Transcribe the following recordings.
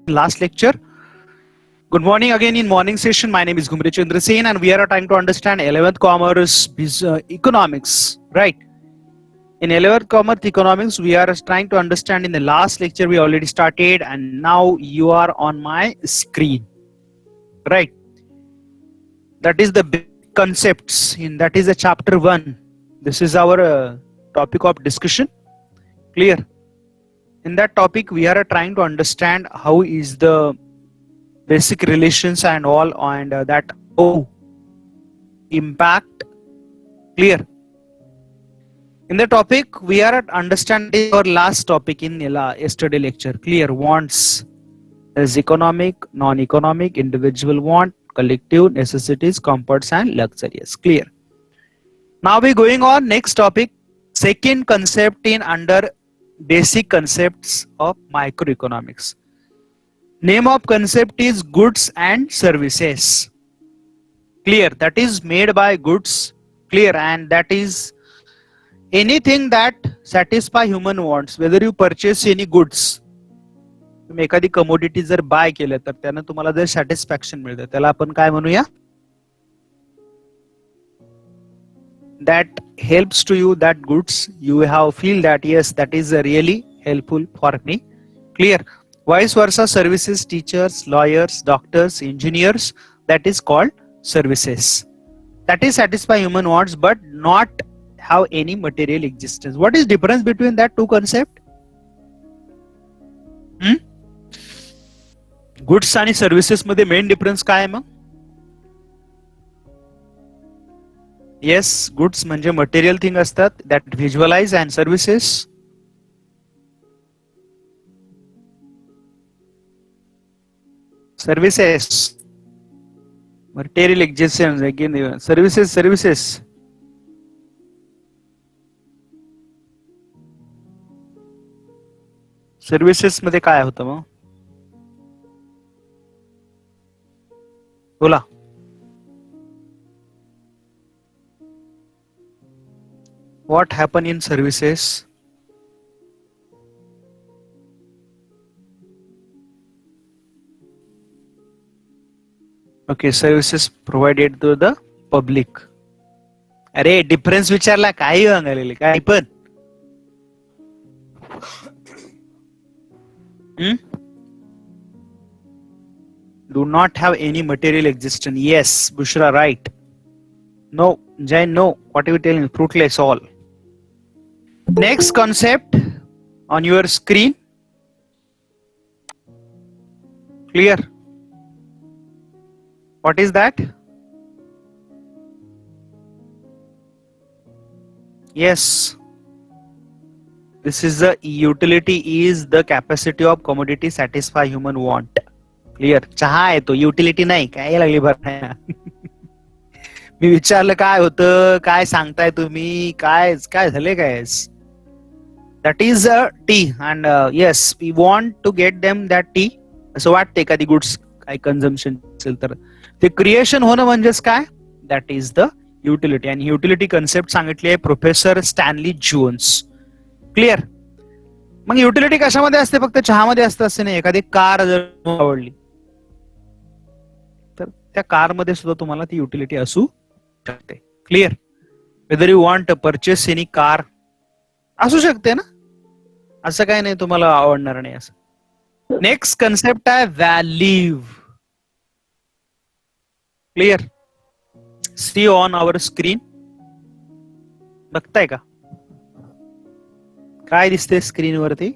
last lecture. Good morning again in morning session. My name is Gumri Chandra Sen and we are trying to understand 11th commerce economics, right? In 11th commerce economics, we are trying to understand in the last lecture we already started and now you are on my screen, right? That is the big concepts in that is a chapter 1. This is our topic of discussion. Clear? In that topic, we are trying to understand how is the basic relations and all and that how impact. Clear? In the topic we are understanding our last topic in yesterday lecture. Clear? Wants is economic, non-economic, individual want, collective necessities, comforts and luxurious. Clear? Now we going on next topic, second concept in under basic concepts of microeconomics. Name of concept is goods and services. Clear? That is made by goods. Clear? And that is anything that satisfy human wants. Whether you purchase any goods, तुम्ही एखादी commodity जर bye केलं तर त्यानं तुम्हाला जर satisfaction मिळतं त्याला आपण काय म्हणूया, that helps to you, that goods you have feel that yes, that is really helpful for me. Clear? Vice versa, services, teachers, lawyers, doctors, engineers, that is called services. That is satisfy human wants but not have any material existence. What is difference between that two concept? Goods आणि services मध्ये main difference काय आहे मग? Yes, goods म्हणजे material thing असतात that visualise and services material existence again services services मध्ये काय होतं मग? बोला. What happen in services? Okay, services provided to the public. अरे डिफरन्स विचारला काही सांगायला काय पण do not have any material existence. Yes, Bushra, right. No, Jain, no. What are you telling? Fruitless all. Next concept on your screen. Clear? What is that? Yes. This is the utility is the capacity of commodity satisfy human want. Clear? चहा आहे तो, utility नाही. काय लागली बरं? मी विचारलं काय होतं, काय सांगताय तुम्ही, काय काय झाले काय? That is a tea and yes, we want to get them that tea. असं वाटतं एखादी गुड्स काय कन्झम्पशन असेल तर ते क्रिएशन होणं म्हणजेच काय? That is the utility. आणि युटिलिटी कन्सेप्ट सांगितली आहे प्रोफेसर स्टॅनली जोन्स. क्लिअर? मग युटिलिटी कशामध्ये असते? फक्त चहामध्ये असतं असं नाही. एखादी कार जर आवडली तर त्या कारमध्ये सुद्धा तुम्हाला ती युटिलिटी असू शकते. Clear? Whether you want to purchase any car असू शकते ना, असं काय नाही तुम्हाला आवडणार नाही असं. नेक्स्ट कन्सेप्ट आहे value. Clear? See on our screen. बघताय का काय दिसते स्क्रीन वरती?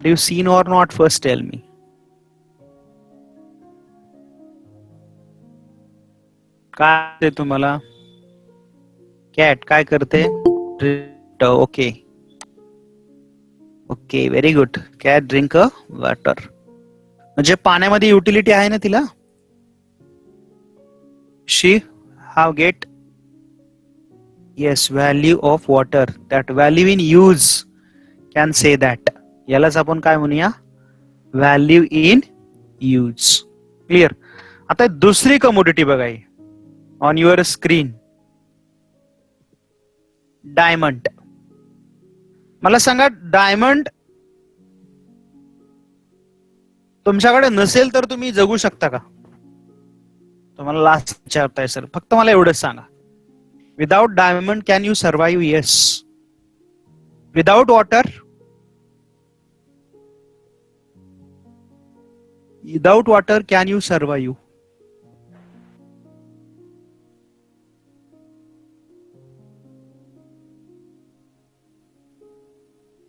Do you seen or not? First tell me. काय तुम्हाला? कॅट काय करते? Okay okay, very good. Cat drink a water. म्हणजे पाण्यामध्ये युटिलिटी आहे ना तिला. She have get yes value of water. That value in use can say that. यालाच आपण काय म्हणूया? Value in use. क्लिअर? आता दुसरी कमोडिटी बघा ऑन युअर स्क्रीन. डायमंड. मला सांगा डायमंड तुमच्याकडे नसेल तर तुम्ही जगू शकता का? तुम्हाला लास्ट विचारताय सर, फक्त मला एवढंच सांगा. Without diamond can you survive? Yes. Without water? Without water can you survive?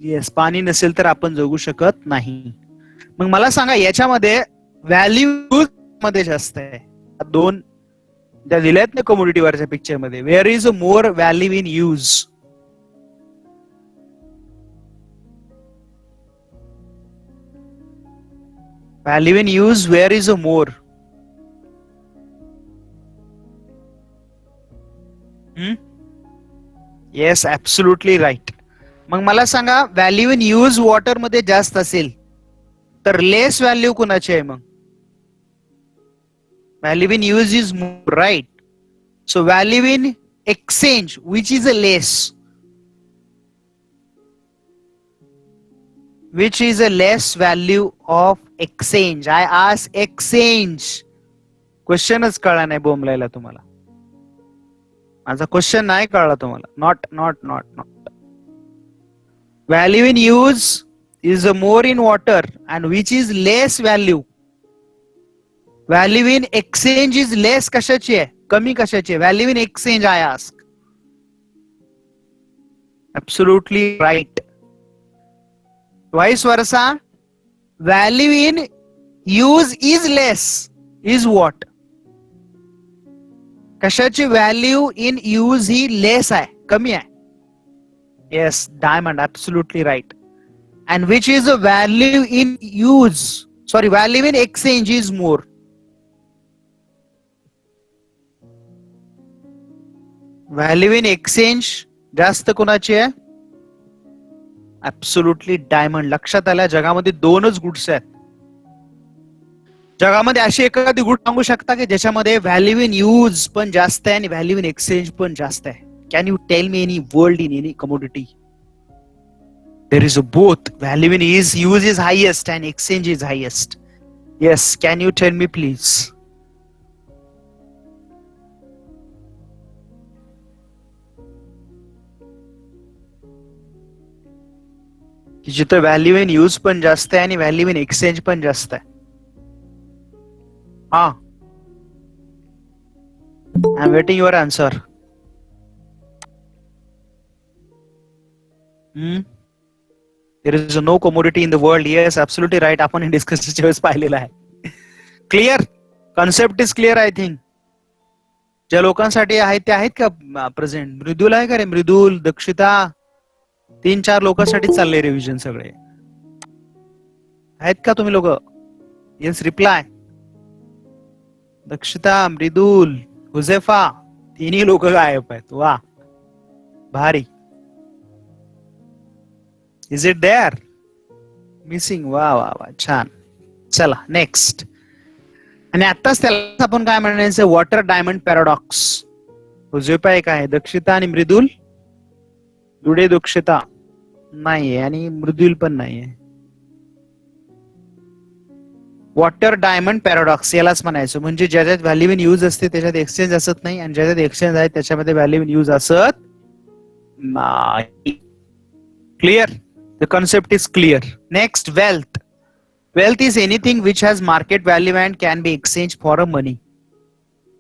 Yes. पाणी नसेल तर आपण जगू शकत नाही. मग मला सांगा याच्यामध्ये व्हॅल्यू मध्ये जास्त आहे, दोन ज्या दिल्यात ना कमोडिटीवरच्या पिक्चर मध्ये, where is a more value in use? Value in use, where is a more? Yes, absolutely right. मग मला सांगा व्हॅल्यू इन यूज वॉटर मध्ये जास्त असेल तर लेस व्हॅल्यू कुणाची आहे? मग value in use is more, right? So value in exchange which is a less? Which is a less value of exchange? I ask exchange. क्वेश्चनच कळला नाही बोंबलायला तुम्हाला. माझा क्वेश्चन नाही कळला तुम्हाला. Not not not not. Value in use is more in water and which is less value? Value in exchange is less कशाची आहे? कमी कशाची आहे? Value in exchange I ask. Absolutely right. Vice versa, value in use is less is what? कशाची value in use he less आहे, कमी आहे? Yes, diamond, absolutely right. And which is the value in use? Sorry, value in exchange is more. Value in exchange जास्त कोणाची आहे? Absolutely diamond. लक्षात आलं, जगामध्ये दोनच गुड्स आहेत. जगामध्ये अशी एखादी गुड सांगू शकता की ज्याच्यामध्ये व्हॅल्यू इन यूज पण जास्त आहे आणि व्हॅल्यू इन एक्सचेंज पण जास्त आहे? Can you tell me any world in any commodity? There is a both. Value in use is highest and exchange is highest. Yes, can you tell me please? की जिथे value in use पण जास्त आहे आणि value in exchange पण जास्त आहे. हा, I am waiting your answer. There is no commodity in the world. Yes, absolutely right. आपण डिस्कसच्या वेळेस पाहिलेलं आहे. Clear? Concept is clear I think. ज्या लोकांसाठी आहेत ते आहेत का प्रेझेंट? मृदुल आहे का रे? मृदुल, दक्षिता, 3-4 लोकांसाठी चाललंय रिव्हिजन सगळे. आहेत का तुम्ही लोक? Yes, reply. दक्षिता, मृदुल, हुजेफा, तिन्ही लोक गायब आहेत. वा, भारी. Is it there? मिसिंग. वा वा वा, छान. चला नेक्स्ट. आणि आताच त्याला आपण काय म्हणायचं? Water diamond paradox. हुजेफा एक आहे, दक्षिता आणि मृदुल. दुडे दक्षिता नाहीये आणि मृदुल पण नाहीये. वॉटर डायमंड पॅराडॉक्स यालाच म्हणायचं. म्हणजे ज्याच्यात व्हॅल्यू इन यूज असते त्याच्यात एक्सचेंज असत नाही आणि ज्याच्यात एक्सचेंज आहे त्याच्यामध्ये व्हॅल्यू इन यूज असत नाही. Clear? The concept is clear. Next, wealth. Wealth is anything which has market value and can be exchanged for a money.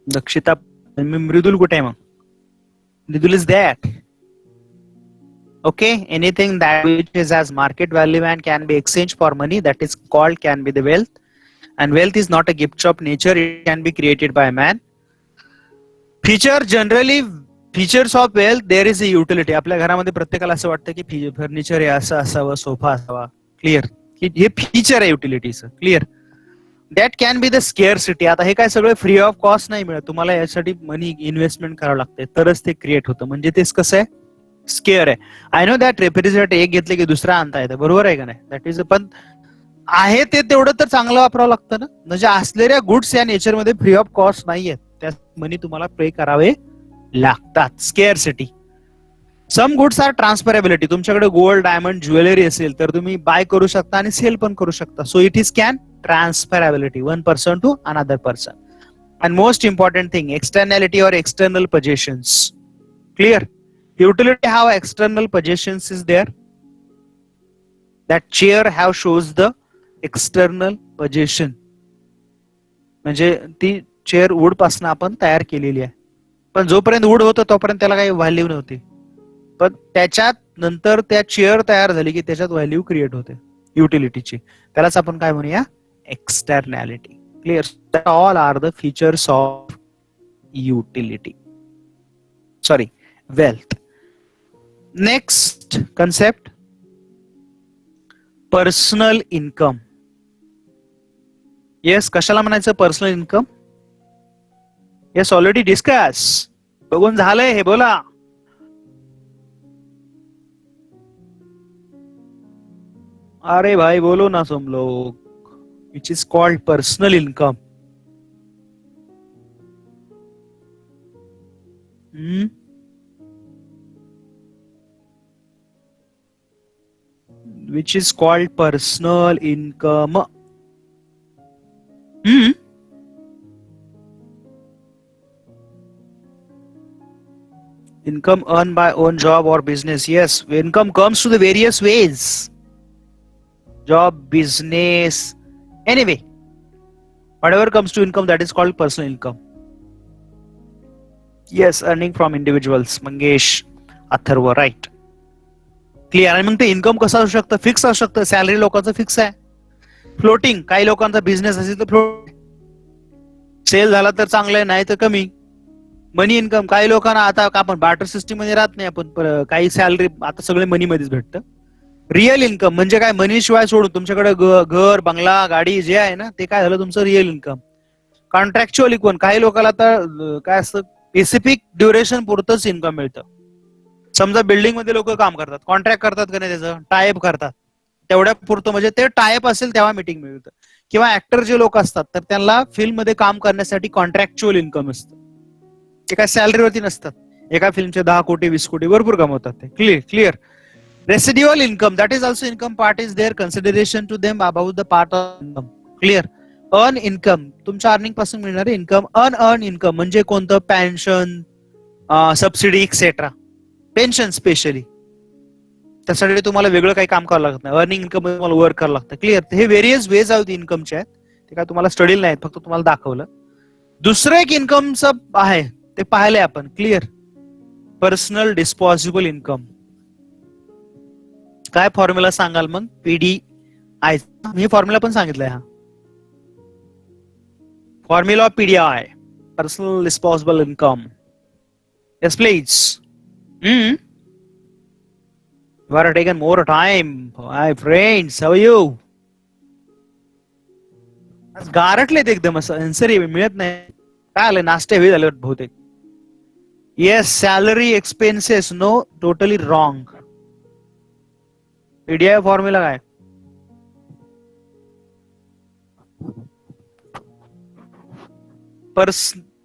Dakshita, Mridul कुठे आहे मग? मृदुल is that. Okay, anything that which has market value and can be exchanged for money, that is called can be the wealth. And wealth is not a gift of nature, it can be created by man. Features of wealth, there is a utility. आपल्या घरामध्ये प्रत्येकाला असं वाटतं की furniture हे असं असावं, sofa असावा. क्लिअर? हे फीचर आहे युटिलिटीचं. Clear? That can be the scarcity. आता हे काय सगळं फ्री ऑफ कॉस्ट नाही मिळत तुम्हाला, यासाठी मनी इन्व्हेस्टमेंट करावं लागते तरच ते क्रिएट होतं. म्हणजे तेच कसं आहे? स्केअर आहे. आय नो दॅट रेफ्रिजरेटर एक घेतले की दुसरा आणता येतं, बरोबर आहे का नाही? दॅट इज, पण आहे ते तेवढं तर चांगलं वापरावं लागतं ना. म्हणजे असलेल्या गुड्स या नेचरमध्ये फ्री ऑफ कॉस्ट नाहीयेत, त्या मनी तुम्हाला पे करावे लागतात. Scarcity. Some goods are transferability. तुमच्याकडे गोल्ड, डायमंड, ज्वेलरी असेल तर तुम्ही बाय करू शकता आणि सेल पण करू शकता. So it is can transferability one person to another person. And most important thing, externality or external possessions. Clear? Utility have external possessions is there. That chair have shows the external possession. म्हणजे ती chair wood पासून आपण तयार केलेली आहे. पण जोपर्यंत wood होतं तोपर्यंत त्याला काही व्हॅल्यू नव्हती. पण त्याच्यात नंतर त्या चेअर तयार झाली की त्याच्यात व्हॅल्यू क्रिएट होते युटिलिटीची. त्यालाच आपण काय म्हणूया, एक्सटर्नॅलिटी. Clear? That all are the features of utility. Sorry, wealth. Next concept, personal income. Yes, कशाला म्हणायचं personal income? Yes, already discuss. बघून झालंय हे, बोला. अरे भाई बोलो ना तुम लोग. Which is called personal income. Which is called personal income. Income earned by own job or business. Yes, income comes to the various ways. Job, business, anyway. Whatever comes to income, that is called personal income. Yes, earning from individuals. Mangesh, Atharva, right. Clear. आणि मग ते income कसं असू शकतं? Fix असू शकतं. Salary लोकांचं fix आहे. फ्लोटिंग, काही लोकांचा बिझनेस असेल तर फ्लोट, सेल झाला तर चांगलं, नाही तर कमी. मनी इन्कम, काही लोकांना आता आपण बार्टर सिस्टीम मध्ये राहत नाही आपण, काही सॅलरी आता सगळे मनी मध्येच भेटतं. रिअल इन्कम म्हणजे काय, मनी शिवाय सोडून तुमच्याकडे घर, बंगला, गाडी जे आहे ना, ते काय झालं तुमचं रिअल इन्कम. कॉन्ट्रॅक्च्युअल इन्कम, काही लोकांना आता काय असतं, स्पेसिफिक ड्युरेशन पुरतच इन्कम मिळतं. समजा बिल्डिंग मध्ये लोक काम करतात, कॉन्ट्रॅक्ट करतात का नाही, त्याचं टायप करतात, तेवढ्या पुरतं, म्हणजे ते टायप असेल तेव्हा मीटिंग मिळतं. किंवा ऍक्टर जे लोक असतात तर त्यांना फिल्म मध्ये काम करण्यासाठी कॉन्ट्रॅक्च्युअल इन्कम असतं. ते काय सॅलरीवरती नसतात. एका फिल्मचे 10 कोटी 20 कोटी भरपूर कमवतात ते. Clear. Residual income, that is also income part is there consideration to them about the part of income. Clear. Earn income, तुमच्या अर्निंग पासून मिळणारे इन्कम. अनअर्न इन्कम म्हणजे कोणतं, pension, subsidy etcetera. Pension specially, त्यासाठी तुम्हाला वेगळं काही काम करावं लागत नाही. अर्निंग इन्कम तुम्हाला वर्क करावं लागतं. क्लिअर. हे व्हेरियस वेज ऑफ इन्कमचे आहेत, ते काय तुम्हाला स्टडीला नाहीत, फक्त तुम्हाला दाखवलं. दुसरं एक इन्कमचं आहे ते पाहिलंय आपण. क्लिअर. Personal disposable income. काय फॉर्म्युला सांगाल मग? पीडीआय. मी फॉर्म्युला पण सांगितलंय. हा formula of PDI, personal disposable income. Yes please. You are taking more time, my friends. How are you? आज गारटलेत एकदम, असं आन्सर मिळत नाही. काय आलं, नाश्ते हवे झाले बहुतेक. Yes, salary expenses. No, totally wrong. PDI formula काय?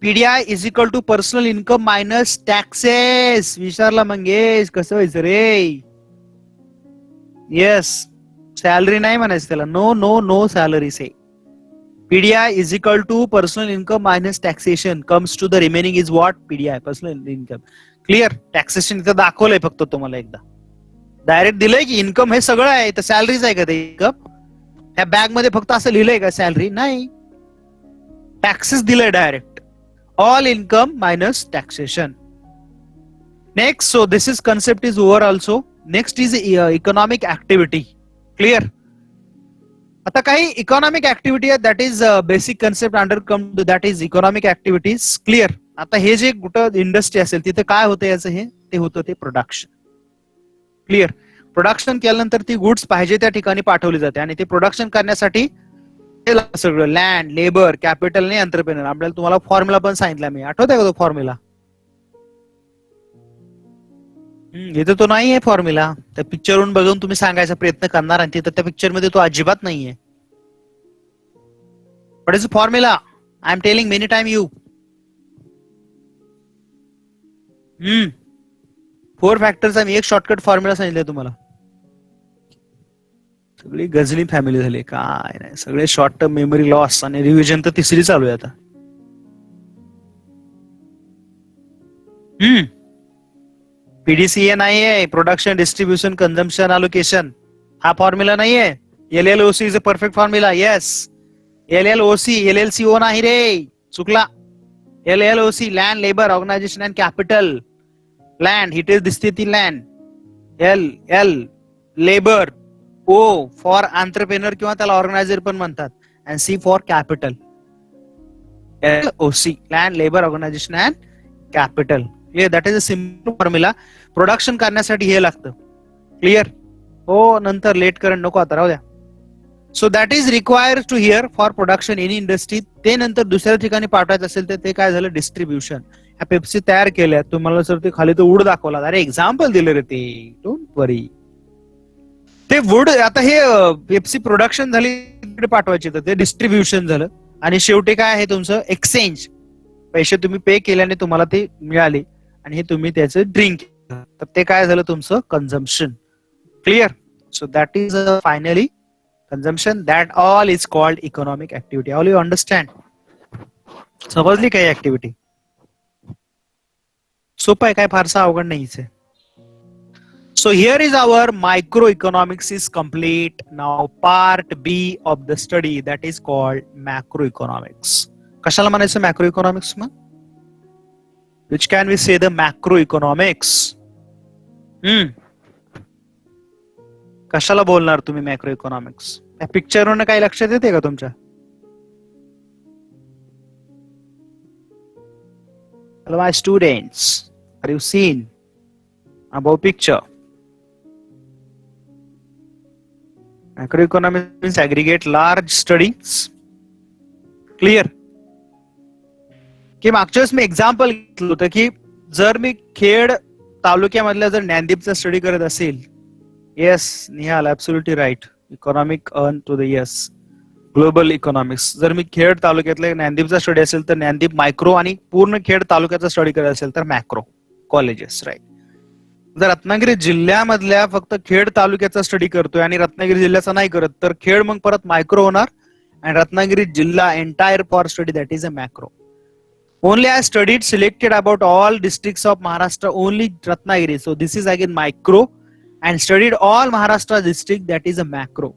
PDI is equal to personal income minus taxes. विचारला मंगेश, कसं व्हायचं रे? येस, सॅलरी नाही म्हणायचं त्याला. No no no salary say. PDI is equal to personal income minus taxation comes to the remaining is what? PDI, personal income. Clear. Taxation इथं दाखवलंय फक्त तुम्हाला एकदा. डायरेक्ट दिलंय की इन्कम हे सगळं आहे, तर सॅलरीच आहे का ते इन्कम? ह्या बॅग मध्ये फक्त असं लिहिलंय का सॅलरी? नाही, टॅक्सेस दिलंय direct. All income minus taxation. Next, so this is concept is over also. Next is economic activity. Clear. आता काही इकॉनॉमिक ऍक्टिव्हिटी आहे, that is basic concept under come to that is economic activities. Clear. आता हे जे कुठं industry असेल तिथे काय होतं याचं, हे ते होतं ते प्रोडक्शन. क्लिअर. प्रोडक्शन केल्यानंतर ती गुड्स पाहिजे त्या ठिकाणी पाठवली जाते, आणि ते प्रोडक्शन करण्यासाठी सगळं लँड, लेबर, कॅपिटल आणि एंटरप्रेनर. आपल्याला तुम्हाला फॉर्म्युला पण सांगितला मी, आठवतंय का तो फॉर्म्युला? इथे तो नाही आहे फॉर्म्युला. त्या पिक्चरवरून बघून तुम्ही सांगायचा प्रयत्न करणार, आणि तिथं त्या पिक्चर मध्ये तो अजिबात नाहीये. What is the formula? I am telling many time you. 4 फॅक्टरचा मी एक शॉर्टकट फॉर्म्युला सांगितलं तुम्हाला. सगळी गजली फॅमिली झाली, काय नाही, सगळे शॉर्ट टर्म मेमरी लॉस आणि रिव्हिजन तर तिसरी चालू आहे आता. पीडीसीए नाहीये, प्रोडक्शन डिस्ट्रीब्युशन कन्झम्पशन अलोकेशन, हा फॉर्म्युला नाहीये. LLOC is a perfect formula. Yes, LLOC, LLCO नाही रे, चुकला. LLOC, land labour organisation and capital. Land, it is दिसते ती land. L labour, O for entrepreneur किंवा त्याला ऑर्गनायझर पण म्हणतात, and C for capital. LOC, land labour organisation and capital. Clear? That is a simple formula. Production करण्यासाठी हे लागतं. Clear? हो, नंतर लेट करंट नको, आता राहू द्या. So that is required to hear for production any industry. ते नंतर दुसऱ्या ठिकाणी पाठवायचं असेल तर ते काय झालं, डिस्ट्रीब्युशन. ह्या पेप्सी तयार केल्या, तुम्हाला सर ते खाली तो वूड दाखवला, अरे एक्झाम्पल दिलं रे ते, डोंट वरी. ते वूड, आता हे पेप्सी प्रोडक्शन झाली पाठवायची, तर ते डिस्ट्रीब्युशन झालं. आणि शेवटी काय आहे तुमचं, एक्सचेंज. पैसे तुम्ही पे केल्याने तुम्हाला ते मिळाले आणि हे तुम्ही त्याचं ड्रिंक, तर ते काय झालं तुमचं, consumption. Clear? So that is finally consumption. That all is called economic activity. All you understand? समजली काही ऍक्टिव्हिटी? सोपं आहे, काय फारसा अवघड नाहीच आहे. So here is our microeconomics is complete. Now part B of the study, that is called macroeconomics. कशाला म्हणायचं macroeconomics मग? Which can we say the macroeconomics? कशाला बोलणार तुम्ही मॅक्रो इकॉनॉमिक्स? या पिक्चरवरून काही लक्षात येते का तुमच्या? Hello my students, are you seen above picture? Macroeconomics means aggregate large studies. Clear? की मागच्या वेळेस मी एक्झाम्पल घेतलं होतं की जर मी खेड तालुक्यामधल्या जर ज्ञानदीपचा स्टडी करत असेल, yes Nihal, absolutely right, economic earn to the yes global economics. जर मी खेड तालुक्यातल्या ज्ञानदीपचा स्टडी असेल तर ज्ञानदीप मायक्रो, आणि पूर्ण खेड तालुक्याचा स्टडी करत असेल तर मॅक्रो कॉलेजेस, राईट. जर रत्नागिरी जिल्ह्यामधल्या फक्त खेड तालुक्याचा स्टडी करतोय आणि रत्नागिरी जिल्ह्याचा नाही करत, तर खेड मग परत मायक्रो होणार, आणि रत्नागिरी जिल्हा entire for study, that is a macro. Only I studied selected about all districts of Maharashtra, only Ratnagiri. So this is again micro, and studied all Maharashtra district, that is a macro.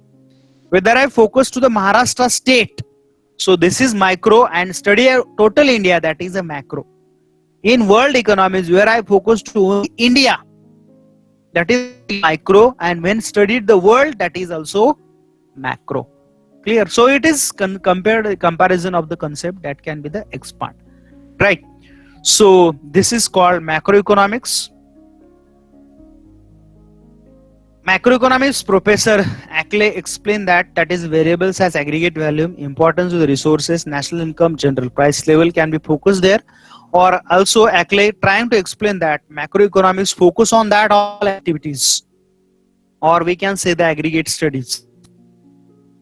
Whether I focus to the Maharashtra state, so this is micro, and study total India, that is a macro. In world economies, where I focus to India, that is micro, and when studied the world, that is also macro. Clear? So it is comparison of the concept that can be the expand. Right. So this is called macroeconomics. Macroeconomics Professor Ackley explained that is variables as aggregate volume, importance of the resources, national income, general price level can be focused there. Or also Ackley trying to explain that macroeconomics focus on that all activities, or we can say the aggregate studies.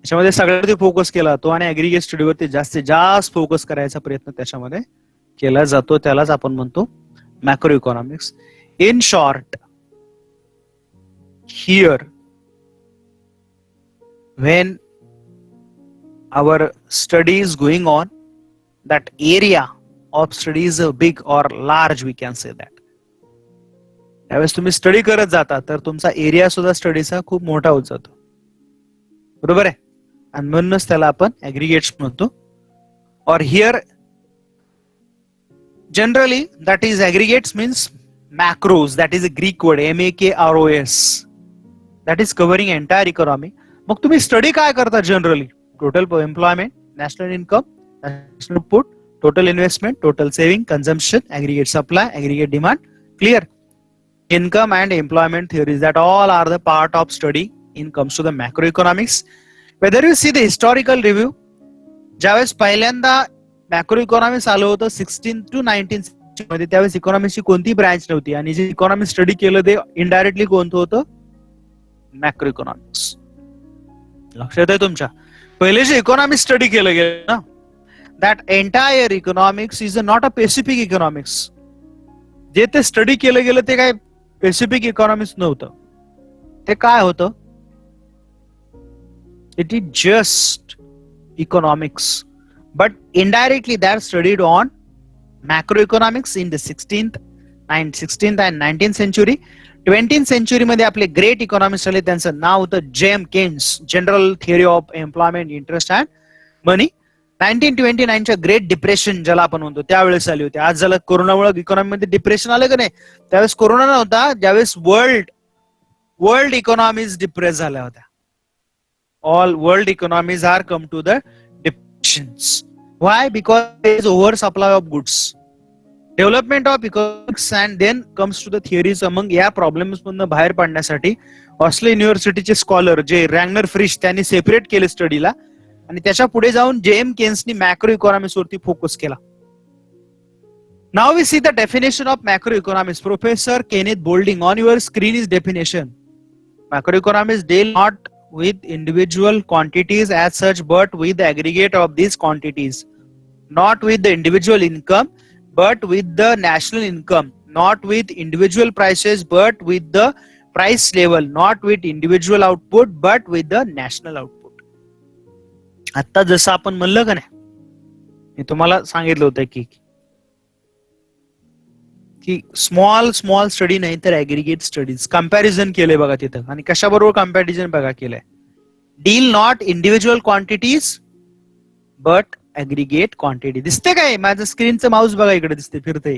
त्याच्यामध्ये सगळ्यावरती focus केला जातो आणि aggregate स्टडीवरती जास्तीत जास्त focus करायचा प्रयत्न त्याच्यामध्ये केला जातो, त्यालाच आपण म्हणतो macro economics. In short, here when our study is going on, that area of study is big or large, we can say that. त्यावेळेस तुम्ही स्टडी करत जाता तर तुमचा एरिया सुद्धा स्टडीचा खूप मोठा होत जातो, बरोबर आहे, आणि म्हणूनच त्याला आपण ऍग्रीगेट्स म्हणतो. और here generally that is aggregates means macros, that is a Greek word MAKROS, that is covering entire economy. मग तुम्ही स्टडी काय करता generally? Total employment, national income, national output, total investment, total saving, consumption, aggregate supply, aggregate demand. Clear? Income and employment theories, that all are the part of study in comes to the macroeconomics. Whether you see the historical review, ज्यावेळेस पहिल्यांदा macro economics आलं होतं 16 to 19 मध्ये, त्यावेळेस इकॉनॉमिक्सची कोणती branch नव्हती, आणि जे इकॉनॉमिक्स स्टडी केलं ते इनडायरेक्टली कोणतं होतं? Macro economics. लक्षात आहे तुमच्या? पहिले जे इकॉनॉमिक्स स्टडी केलं गेलं ना, that entire economics is not a specific economics. जे ते स्टडी केलं गेलं ते काय पॅसिफिक इकॉनॉमिक्स नव्हतं. ते काय होतं? It is just economics, but indirectly they're studied on macroeconomics in the 16th and 19th century. 20th century मध्ये आपले ग्रेट इकॉनॉमिस्ट आले, त्यांचं नाव होतं James Keynes, General Theory of Employment, Interest and Money. 1929च्या ग्रेट डिप्रेशन ज्याला आपण म्हणतो त्यावेळेस आली होती. आज झालं कोरोनामुळे इकॉनॉमी मध्ये डिप्रेशन आलं का नाही, त्यावेळेस कोरोना नव्हता, ज्यावेळेस वर्ल्ड इकॉनॉमीज डिप्रेस झाल्या होत्या. All world economies are come to the depressions. Why? Because there is oversupply of goods. Development of economics and then comes to the theories among या प्रॉब्लेम्स मधून बाहेर पडण्यासाठी ऑस्लो युनिव्हर्सिटीचे स्कॉलर जे रॅग्नर फ्रिश त्यांनी separate केले स्टडीला, आणि त्याच्या पुढे जाऊन जेएम केन्सनी मॅक्रो इकॉनॉमिक्स वरती फोकस केला. Now we see the definition of macroeconomics. Professor Kenneth Boulding, on your screen is definition. Macroeconomics deal not with individual quantities as such, but with the aggregate of these quantities, not with the individual income, but with the national income, not with individual prices, but with the price level, not with individual output, but with the national output. आता जसं आपण म्हणलं का नाही, मी तुम्हाला सांगितलं होतं की स्मॉल स्टडी नाही तर ऍग्रिगेट स्टडीज, कंपॅरिझन केलंय बघा तिथं. आणि कशाबरोबर कंपॅरिझन बघा केलंय? Deal not individual quantities but aggregate quantity. दिसते काय? माझं स्क्रीनचं माऊस बघा इकडे दिसते फिरते.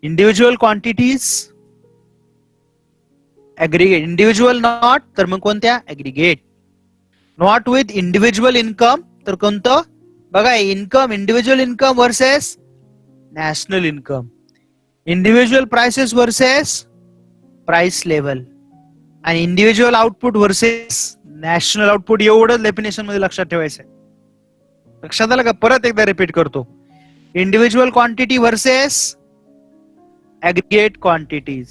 Individual quantities aggregate, individual not तर मग कोणत्या? Aggregate. Not with individual income तर कोणतं? बघा income, individual income versus national income, individual prices versus price level, आणि individual output versus national output. एवढं डेफिनेशन मध्ये लक्षात ठेवायचं. लक्षात आलं का? परत एकदा रिपीट करतो. Individual quantity versus aggregate quantities,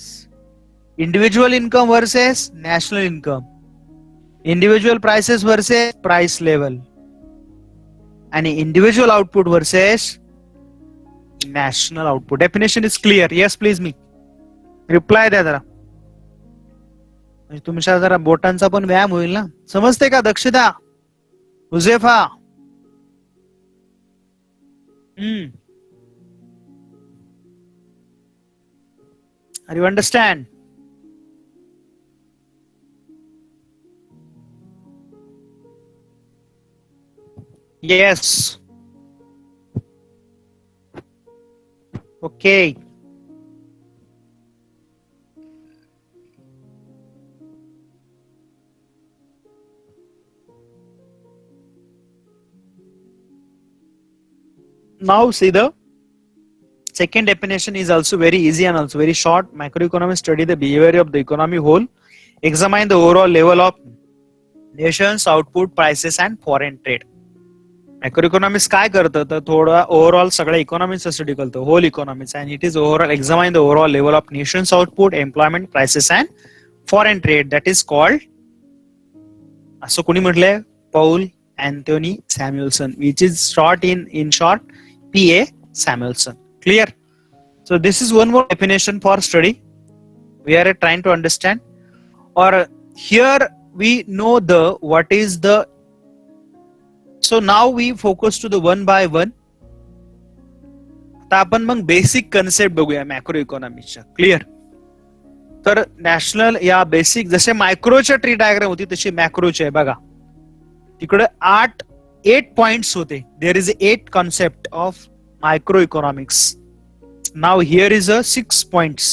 individual income versus national income, individual prices versus price level, आणि individual output versus national output. Definition is clear? Yes please me reply द्या जरा, म्हणजे तुमच्या जरा बोटांचा पण व्यायाम होईल ना. समजते का दक्षता, Huzefa? Are you understand? Yes. Okay. Now see the second definition is also very easy and also very short. Macroeconomics study the behavior of the economy whole, examine the overall level of nations, output, prices and foreign trade. Macroeconomics काय करतं तर थोडा overall सगळ्या इकॉनॉमिक्सचा study करतो, whole economics, and it is overall examine the overall level of nations output, employment, prices and foreign trade. That is called, असं कोणी म्हटलंय? Paul Anthony Samuelson, which is short in short PA Samuelson. Clear? So this is one more definition for study. We are trying to understand, or here we know the what is the. So now we focus to the one by one. आता आपण मग basic concept बघूया macro इकॉनॉमिक्सच्या. Clear? तर national या basic, जसे मायक्रोच्या tree diagram होती तशी मॅक्रोची आहे बघा. तिकडे 8 पॉइंट्स होते. There is 8 concept of micro economics. Now here is a 6 points,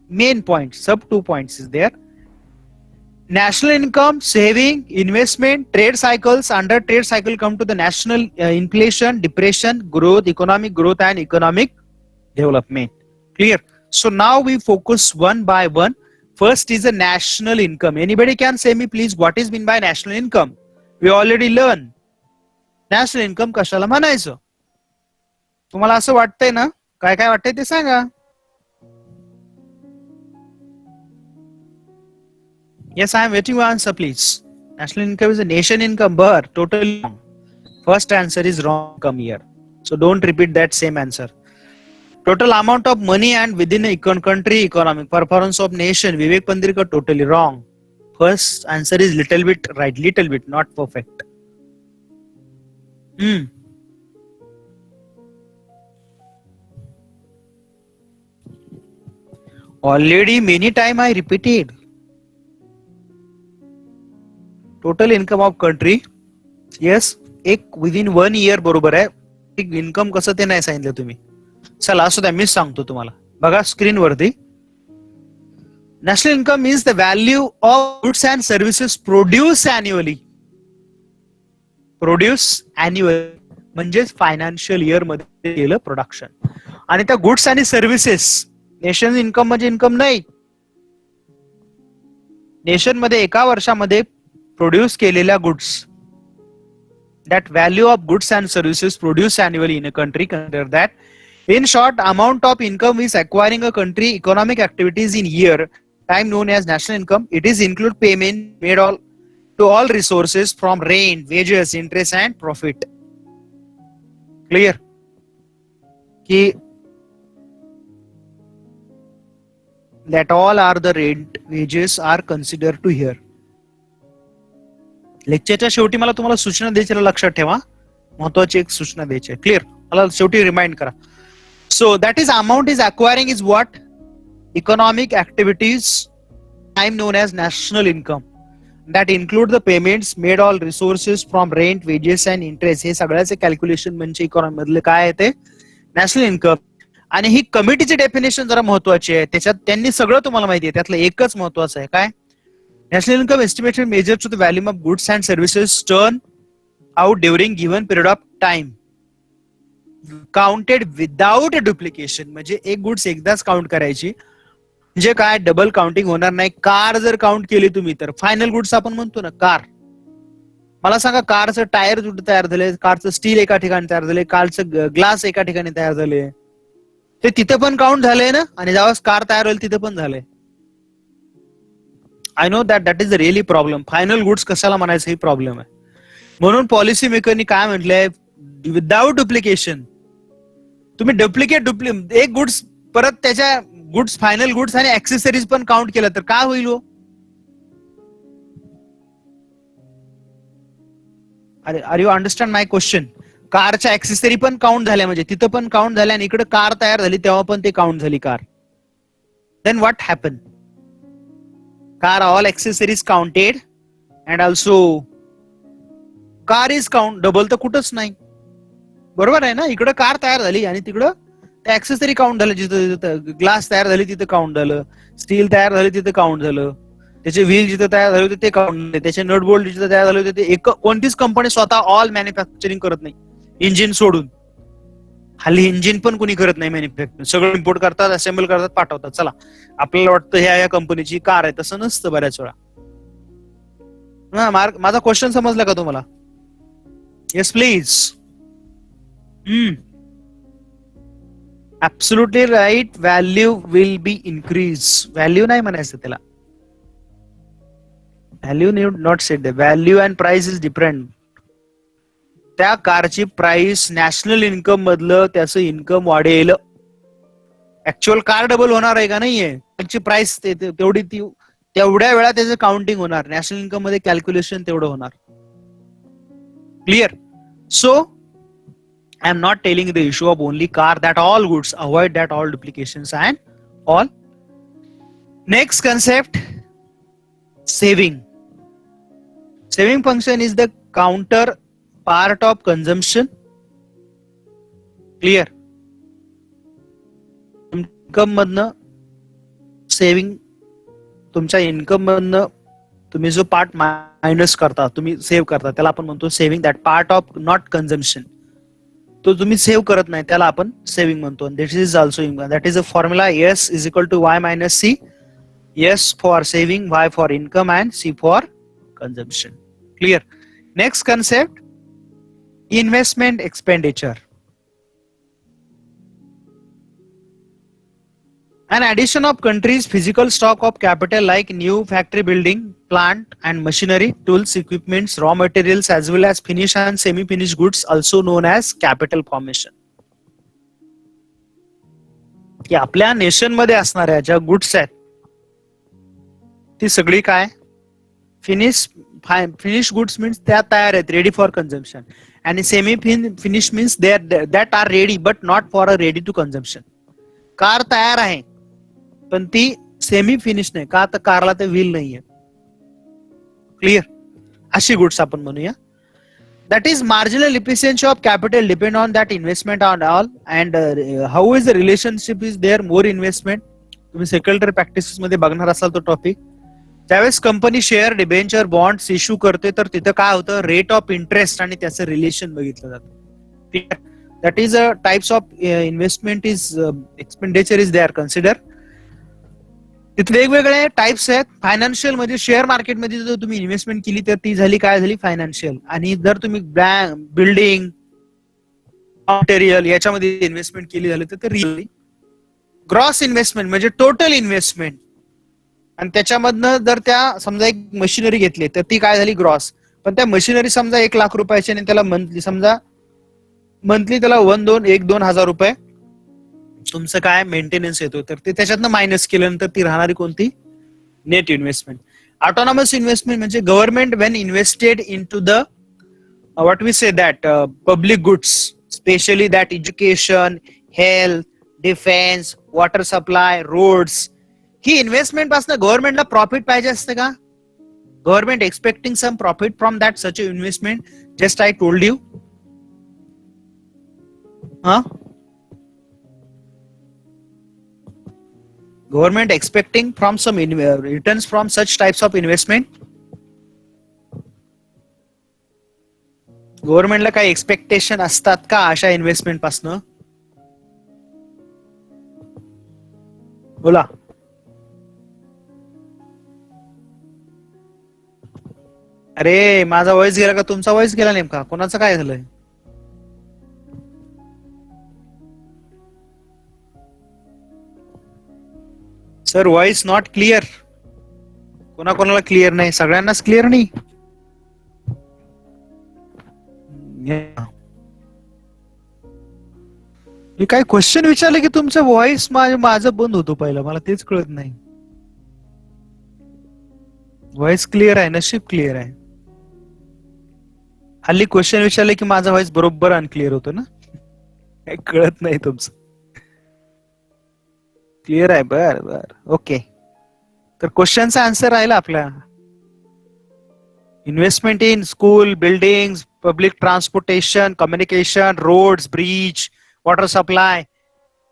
main points, sub 2 points is there. National income, saving, investment, trade cycles. Under trade cycle come to the national inflation, depression, growth, economic growth and economic development. Clear? So now we focus one by one. First is the national income. Anybody can say me please what is mean by national income? We already learn. National income कशाला म्हणायचं? तुम्हाला असं वाटतंय ना? काय काय वाटतंय ते सांगा. Yes, I am waiting your answer please. National income is a nation income, but totally wrong. First answer is wrong come here. So don't repeat that same answer. Total amount of money and within a country economic performance of nation. Vivek Pandirkar, totally wrong. First answer is little bit right, little bit, not perfect. Already many time I repeated. Total income of country. Yes, एक within 1 year बरोबर आहे. Income कसं ते नाही सांगितलं तुम्ही. चला असं द्या मीच सांगतो तुम्हाला. बघा स्क्रीन वरती. National income is the value of goods and services produced annually. Produce annually म्हणजेच फायनान्शियल इयर मध्ये केलं प्रोडक्शन. आणि त्या गुड्स आणि सर्व्हिसेस नेशन इन्कम म्हणजे इन्कम नाही. नेशन मध्ये एका वर्षामध्ये प्रोड्यूस केलेल्या goods. That value of goods and services produced annually in a country, consider that. In short, amount of income is acquiring a country economic activities in year, time known as national income. It is include payment made to all resources from rent, wages, interest and profit. Clear? Ki that all are the rent, wages are considered to here. लेक्चरच्या शेवटी मला तुम्हाला सूचना द्यायची, लक्षात ठेवा, महत्वाची एक सूचना द्यायची आहे. क्लिअर? मला शेवटी रिमाइंड करा. So that is amount is acquiring is what? Economic activities time known as national income. That include the payments made all resources from rent, wages and interest. हे सगळ्याचे कॅल्क्युलेशन म्हणजे इकॉनॉमी मधले काय आहे ते नॅशनल इन्कम. आणि ही कमिटीची definition जरा महत्वाची आहे. त्याच्यात त्यांनी सगळं तुम्हाला माहिती आहे, त्यातलं एकच महत्वाचं आहे. काय? National income estimated measures to the value of goods and services turned out during given period of time, counted without a duplication. म्हणजे एक गुड्स एकदाच काउंट करायची, म्हणजे काय डबल काउंटिंग होणार नाही. कार जर काउंट केली तुम्ही तर फायनल गुड्स आपण म्हणतो ना कार. मला सांगा कारचं टायर कुठे तयार झाले, कारचं स्टील एका ठिकाणी तयार झाले, कारचं ग्लास एका ठिकाणी तयार झाले, ते तिथे पण काउंट झाले ना. आणि जेव्हा कार तयार होईल तिथे पण झाले. I know that is the really problem. Final goods कशाला म्हणायचं ही प्रॉब्लेम आहे. म्हणून पॉलिसी मेकरनी काय म्हटलंय, विदाउट डुप्लिकेशन. तुम्ही एक गुड्स परत त्याच्या गुड्स, फायनल गुड्स आणि ऍक्सेसरीज पण काउंट केलं तर काय होईल? Are you understand my question? कारच्या ऍक्सेसरी पण काउंट झाल्या, म्हणजे तिथं पण काउंट झाल्या आणि इकडे कार तयार झाली तेव्हा पण ते काउंट झाली car. Then what happen? Car all accessories counted and also car is count. Double तर कुठंच नाही, बरोबर आहे ना. इकडं कार तयार झाली आणि तिकडं त्या ऍक्सेसरी काउंट झालं. जिथं ग्लास तयार झाली तिथं काउंट झालं, स्टील तयार झाली तिथं काउंट झालं, त्याचे व्हील जिथं तयार झाले होते ते काउंट झाले, त्याचे नट बोल्ट जिथं तयार झाले होते ते. कोणतीच कंपनी स्वतः ऑल मॅन्युफॅक्चरिंग करत नाही, इंजिन सोडून. हल्ली इंजिन पण कोणी करत नाही मॅन्युफॅक्चरिंग, सगळं इम्पोर्ट करतात, असेंबल करतात, पाठवतात. चला आपल्याला वाटतं ह्या कंपनीची कार आहे, तसं नसतं बऱ्याच वेळा. माझा क्वेश्चन समजला का तुम्हाला? Yes please. Absolutely right. Value will be increase. Value नाही म्हणायचं त्याला, value not set. The value and price is different. त्या कारची प्राइस नॅशनल इन्कम मधलं त्याचं इन्कम वाढेल. ऍक्च्युअल कार डबल होणार आहे का नाहीये, त्याची प्राइस तेवढी तेवढ्या वेळा त्याचं काउंटिंग होणार. नॅशनल इन्कम मध्ये कॅल्क्युलेशन तेवढं होणार. Clear? So I am not telling the issue of only car, that all goods, avoid that all duplications and all. Next concept, saving. Saving function is the counterpart of consumption. Clear? Income मधनं saving, तुमच्या income मधनं तुम्ही जो part minus करता, तुम्ही save करता, त्याला आपण म्हणतो saving. That part of not consumption, तो तुम्ही सेव्ह करत नाही त्याला आपण सेव्हिंग म्हणतो. This is also income. That is a formula. S is equal to Y minus C. S for saving, Y for income and C for consumption. Clear? Next concept, investment expenditure. An addition of country's physical stock of capital like new factory building, plant and machinery, tools, equipments, raw materials as well as finished and semi-finished goods, also known as capital formation. की आपल्या nation मध्ये असणाऱ्या ज्या goods आहेत ती सगळी काय finish goods means त्या तयार आहेत रेडी फॉर कन्झम्पशन आणि semi finish means that are ready but not for a ready to consumption. Car तयार आहे पण ती सेमी फिनिश नाही का तर कारला ते व्हील नाहीये. क्लिअर? अशी गुड्स आपण म्हणूया. That is marginal efficiency of capital depend on that investment on all and how is the relationship is there more investment. तुम्ही सेक्युलर प्रॅक्टिसेस मध्ये बघणार असाल तो टॉपिक. ज्यावेळेस company share debenture bonds issue करते तर तिथं काय होतं रेट ऑफ इंटरेस्ट आणि त्याचं रिलेशन बघितलं जातं. That is a types of investment is expenditure is there consider. तिथे वेगवेगळे टाइप्स आहेत. फायनान्शियल मध्ये शेअर मार्केटमध्ये जर तुम्ही इन्व्हेस्टमेंट केली तर ती झाली काय झाली फायनान्शियल. आणि जर तुम्ही बिल्डिंग मटेरियल याच्यामध्ये इन्व्हेस्टमेंट केली झाली तर रिअल. ग्रॉस इन्व्हेस्टमेंट म्हणजे टोटल इन्व्हेस्टमेंट आणि त्याच्यामधनं जर त्या समजा एक मशिनरी घेतली तर ती काय झाली ग्रॉस. पण त्या मशिनरी समजा 1,00,000 रुपयाची आणि त्याला मंथली त्याला 1,000-2,000 रुपये तुमचं काय मेंटेनन्स येतो तर ते त्याच्यातनं मायनस केल्यानंतर ती राहणारी कोणती नेट इन्व्हेस्टमेंट. ऑटोनॉमस इन्व्हेस्टमेंट म्हणजे government when invested in to the what we say that public goods specially that education health defence water supply roads. ही इन्व्हेस्टमेंट पासून गव्हर्नमेंटला प्रॉफिट पाहिजे असतं का. Government expecting some profit from that such investment. Just I told you. Government expecting from some returns from such types of investment. गव्हर्नमेंटला काही expectation असतात का अशा इन्व्हेस्टमेंट पासन. बोला. अरे माझा वॉइस गेला का तुमचा वॉइस गेला नेमका कोणाचं काय झालंय. Sir voice not clear. कोणाकोणाला क्लिअर नाही सगळ्यांनाच क्लिअर नाही. मी काय क्वेश्चन विचारले की तुमचं व्हॉइस माझं बंद होतो पहिला मला तेच कळत नाही. व्हॉइस क्लिअर आहे नशीब क्लिअर आहे. हल्ली क्वेश्चन विचारले की माझा व्हॉइस बरोबर अनक्लिअर होतो ना. काही कळत नाही तुमचं. क्लिअर आहे बर बर ओके. तर क्वेश्चनचा आन्सर राहिला आपला. Investment in school building public transportation communication roads bridge water supply.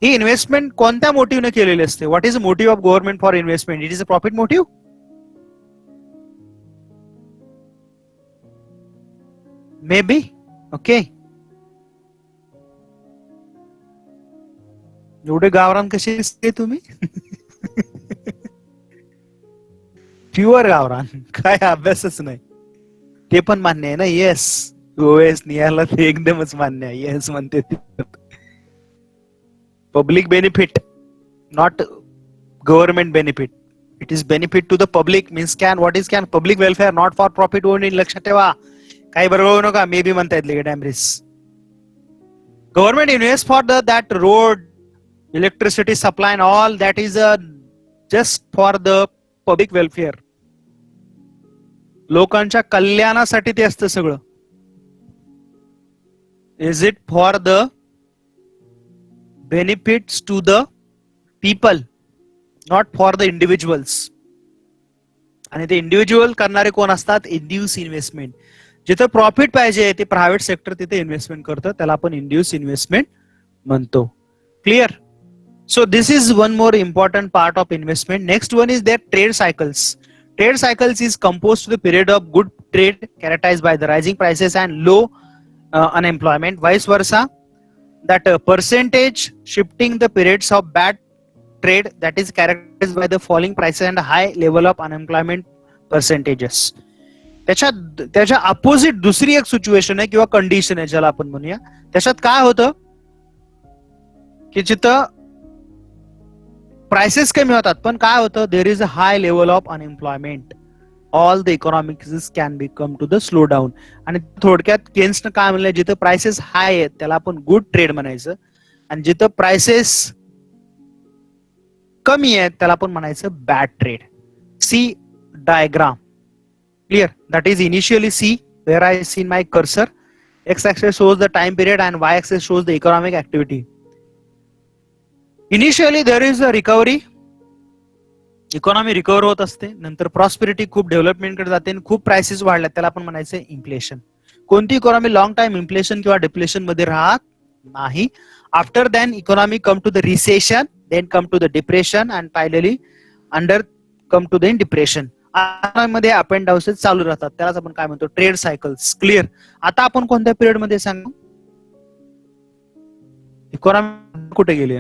ही इन्व्हेस्टमेंट कोणत्या मोटिव्हने केलेली असते. What is the motive of government for investment. It is a profit motive. May be okay. एवढे गावरान कसे दिसते तुम्ही. प्युअर गावरान काय अभ्यासच नाही. ते पण मान्य आहे ना. येस ओएस नियाला ते एकदमच मान्य आहे. येस म्हणते public benefit not government benefit. It is benefit to the public means can what is can public welfare not for profit only. लक्षात ठेवा. काही बरोबर नका मे बी म्हणता येत डॅमरिस. Government invest for that road electricity supply and all that is just for the public welfare. लोकांच्या कल्याणासाठी ते असतं सगळं. Is it for the benefits to the people not for the individuals. आणि ते इंडिव्हिज्युअल करणारे कोण असतात इंड्यूस इन्व्हेस्टमेंट. जिथं प्रॉफिट पाहिजे ते प्रायव्हेट सेक्टर तिथे इन्व्हेस्टमेंट करतं त्याला आपण इंड्यूस इन्व्हेस्टमेंट म्हणतो. Clear. So this is one more important part of investment. Next one is their trade cycles. Trade cycles is composed to the period of good trade characterized by the rising prices and low unemployment. Vice versa, that percentage shifting the periods of bad trade that is characterized by the falling prices and high level of unemployment percentages. त्याच्या opposite दुसरी एक situation आहे किंवा condition आहे ज्याला आपण म्हणूया. त्याच्यात काय होतं की जिथं प्राइसेस कमी होतात पण काय होतं there is a high level of unemployment. All the economics can be come to the slow down. आणि थोडक्यात केन्सनं काय म्हणलं जिथं प्राइसेस हाय आहेत त्याला आपण गुड ट्रेड म्हणायचं आणि जिथं प्राइसेस कमी आहे त्याला आपण म्हणायचं bad trade. See diagram. Clear? That is initially C, where I see my cursor. X-axis shows the time period and Y-axis shows the economic activity. Initially there is a recovery. Economy recover होत असते, नंतर prosperity खूप development कडे जाते, खूप prices वाढल्या, त्याला आपण म्हणायचं इन्फ्लेशन. कोणती इकॉनॉमी लॉंग टाइम इन्फ्लेशन किंवा डिप्लेशन मध्ये राहत नाही. After than economy come to the recession, then come to the depression and finally under come to the depression. मध्ये अप अँड डाऊन चालू राहतात, त्यालाच आपण काय म्हणतो ट्रेड सायकल्स. क्लिअर? आता आपण कोणत्या पिरियड मध्ये सांगू? इकॉनॉमी कुठे गेली?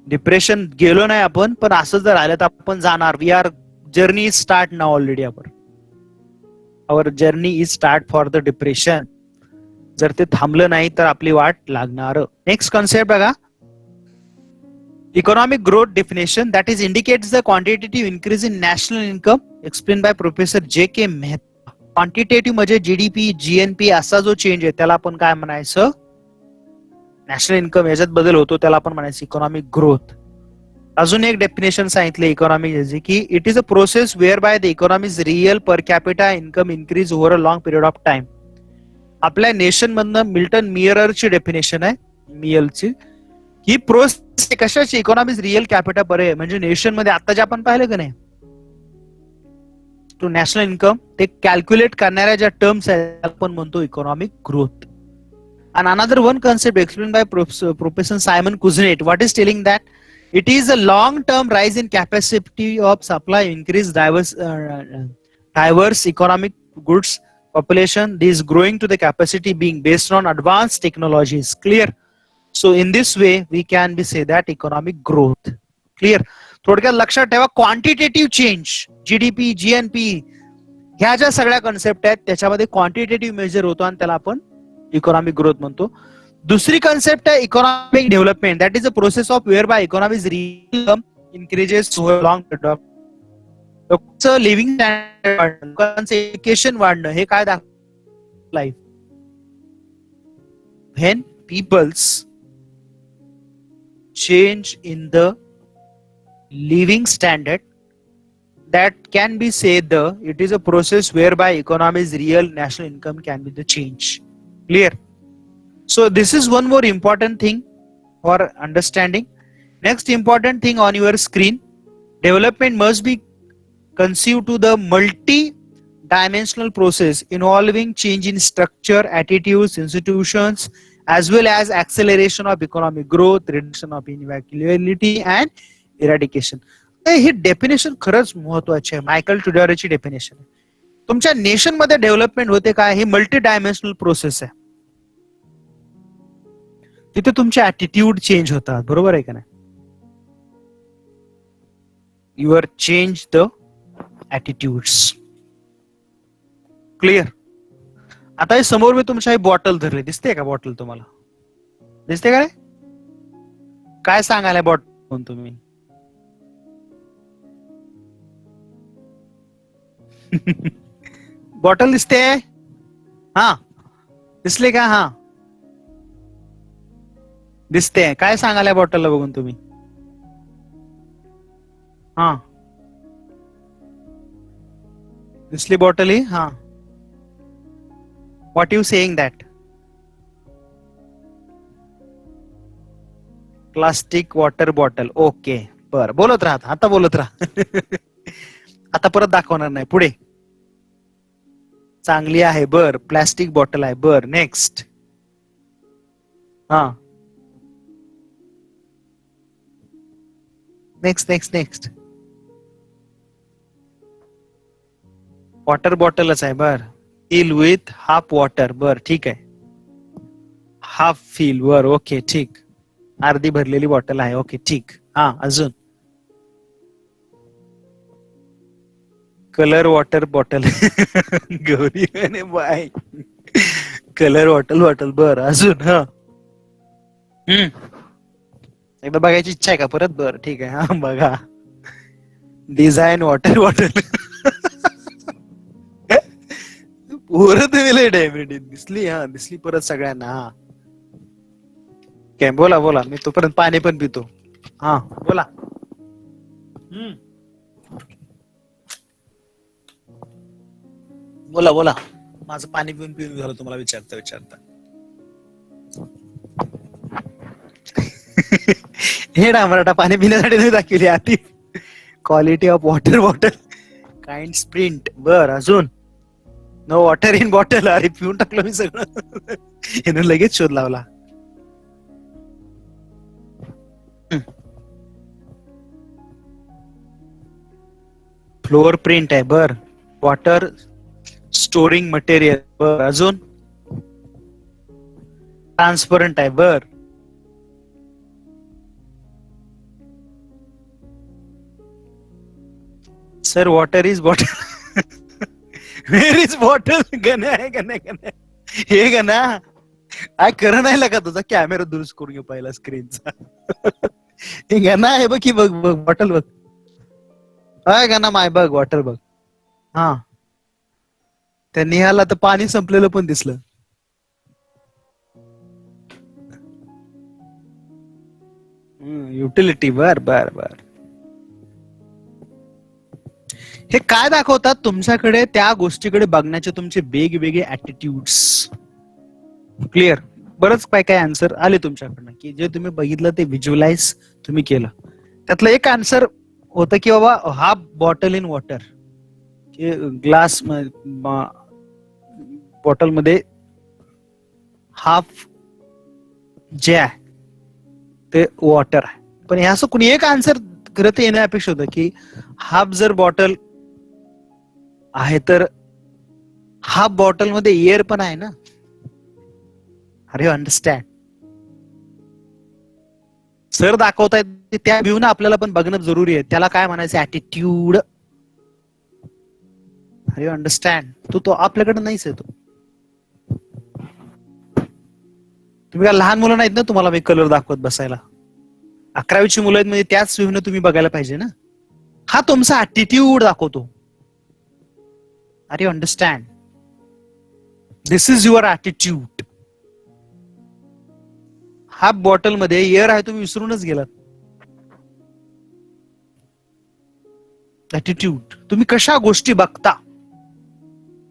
डिप्रेशन गेलो नाही आपण, पण असं जर आलं तर आपण जाणार. We are journey is start now already. Our journey is start for the depression. जर ते थांबलं नाही तर आपली वाट लागणार. नेक्स्ट कॉन्सेप्ट बघा, economic growth definition. That is indicates the quantitative increase in national income explain by professor J.K. Mehta. Quantitative म्हणजे जीडीपी, जीएनपी असा जो चेंज आहे त्याला आपण काय म्हणायचं? National income. याच्यात बदल होतो त्याला आपण म्हणायचं इकॉनॉमिक ग्रोथ. अजून एक डेफिनेशन सांगितले इकॉनॉमिक की it is a process whereby the economies real per capita income increase over a long period of time. आपल्या नेशन मधनं मिल्टन मियररची डेफिनेशन आहे, मियलची, ही प्रोसेस कशाची? इकॉनॉमीज रिअल कॅपिटा पर आहे, म्हणजे नेशन मध्ये आता जे आपण पाहिलं का नाही टू नॅशनल इन्कम, ते कॅल्क्युलेट करणाऱ्या ज्या टर्म्स आहेत आपण म्हणतो economic growth. And another one concept explained by Professor Simon Kuznets. What is telling that? It is a long-term rise in capacity of supply, increase diverse economic goods population. This growing to the capacity being based on advanced technologies. Clear? So in this way, we can be say that economic growth. Clear? थोडक्यात लक्षात ठेवा, quantitative change, GDP, GNP ह्या ज्या सगळ्या concept आहेत त्याच्यामध्ये quantitative major होतो आणि त्याला आपण इकॉनॉमिक ग्रोथ म्हणतो. दुसरी कन्सेप्ट आहे economic development. That is a process of whereby economies real increases over long period of. लोकांचं लिव्हिंग स्टँडर्ड वाढणं, लोकांचं एज्युकेशन वाढणं, हे काय दाखवतं? Life. When peoples change in the living standard, that can be said it is a process whereby economy's real national income can be the change. Clear? So this is one more important thing for understanding. Next important thing on your screen, development must be conceived to the multi-dimensional process involving change in structure, attitudes, institutions, as well as acceleration of economic growth, reduction of inequality and eradication. ही definition खरंच महत्वाची आहे. Michael ट्युडोरची definition. तुमच्या nation मध्ये development होते काय? ही multi dimensional process आहे. तिथे तुमचे ऍटिट्यूड चेंज होतात, बरोबर आहे का नाही? Your change the attitudes. Clear? आता हे समोर मी तुमच्या बॉटल धरले, दिसते का बॉटल? तुम्हाला दिसते का? काय सांगायला बॉटल तुम्ही? बॉटल दिसते? हा, दिसले का? हा, दिसते. काय सांगायला बॉटलला बघून तुम्ही? हा, दिसली बॉटल ही? हा, what you saying that? Plastic water bottle. Okay, बर, बोलत राहा आता, बोलत राहा. आता परत दाखवणार नाही. पुढे. चांगली आहे, बर. प्लास्टिक बॉटल आहे, बर. नेक्स्ट. हा, नेक्स्ट नेक्स्ट नेक्स्ट. वॉटर बॉटलच आहे, बर. फिल विथ हाफ वॉटर, बर, ठीक आहे. हाफ फिल, बर, ओके, ठीक. अर्धी भरलेली बॉटल आहे, ओके, ठीक. हा, अजून. Colour water bottle. गौरी आणि बाय. कलर वॉटर, बर. अजून. हा, एकदा बघायची इच्छा आहे का परत? बर, ठीक आहे. हा, बघा. Design water bottle. पोरं तुम्ही लय डायमेंड दिसली. हा, दिसली परत सगळ्यांना. हा, ठीक आहे, बोला बोला, मी तोपर्यंत पाणी पण पितो. हा बोला. बोला बोला. माझं पाणी पिऊन पिऊन झालं तुम्हाला विचारता विचारता. हे ना मराठा पाणी पिण्यासाठी नाही दाखवली आधी. Quality of water bottle kind sprint. बर अजून नो वॉटर इन बॉटल. अरे पिऊन टाकलं मी सगळं. यानं लगेच शोध लावला. फ्लोअर प्रिंट आहे. बर वॉटर स्टोरिंग मटेरियल. बर अजून ट्रान्सपरंट आहे. बर sir water is bottle. Where is bottle. गण आहे गण हे गणा काय कर नाही लागा. तुझा कॅमेरा दुरुस्त करून घे पहिला स्क्रीनचा. हे गणा आहे बघ की. बघ बघ बॉटल बघ. काय गणा माय बघ वॉटर बघ. हा त्या निहाला तर पाणी संपलेलं पण दिसलं. युटिलिटी. बर बर बर. हे काय दाखवतात तुमच्याकडे त्या गोष्टीकडे बघण्याचे तुमचे वेगवेगळे ऍटिट्यूड्स. क्लिअर. बरंच काय काय आन्सर आले तुमच्याकडनं की जे तुम्ही बघितलं ते व्हिज्युअलाइज तुम्ही केलं. त्यातलं एक आन्सर होतं की बाबा half bottle in water. Glass bottle मध्ये हाफ जे आहे ते वॉटर आहे. पण हे असं कुणी एक आन्सर करत येणे अपेक्षा होतं की हाफ जर बॉटल आहे तर हाफ बॉटल मध्ये एअर पण आहे ना. अरे अंडरस्टँड. सर दाखवतायत त्या व्ह्यूनं आपल्याला पण बघणं जरुरी आहे. त्याला काय म्हणायचं ऍटिट्यूड. अरे अंडरस्टँड. तो आपल्याकडे नाहीच आहे. तो तुम्ही काय लहान मुलं नाहीत ना तुम्हाला मी कलर दाखवत बसायला. 11वीची मुलं आहेत म्हणजे त्याच व्ह्यूनं तुम्ही बघायला पाहिजे ना. हा तुमचा ऍटिट्यूड दाखवतो. Are you understand. This is your attitude. Half bottle मध्ये एअर आहे तुम्ही विसरूनच गेलात. ऍटिट्यूड. तुम्ही कशा गोष्टी बघता.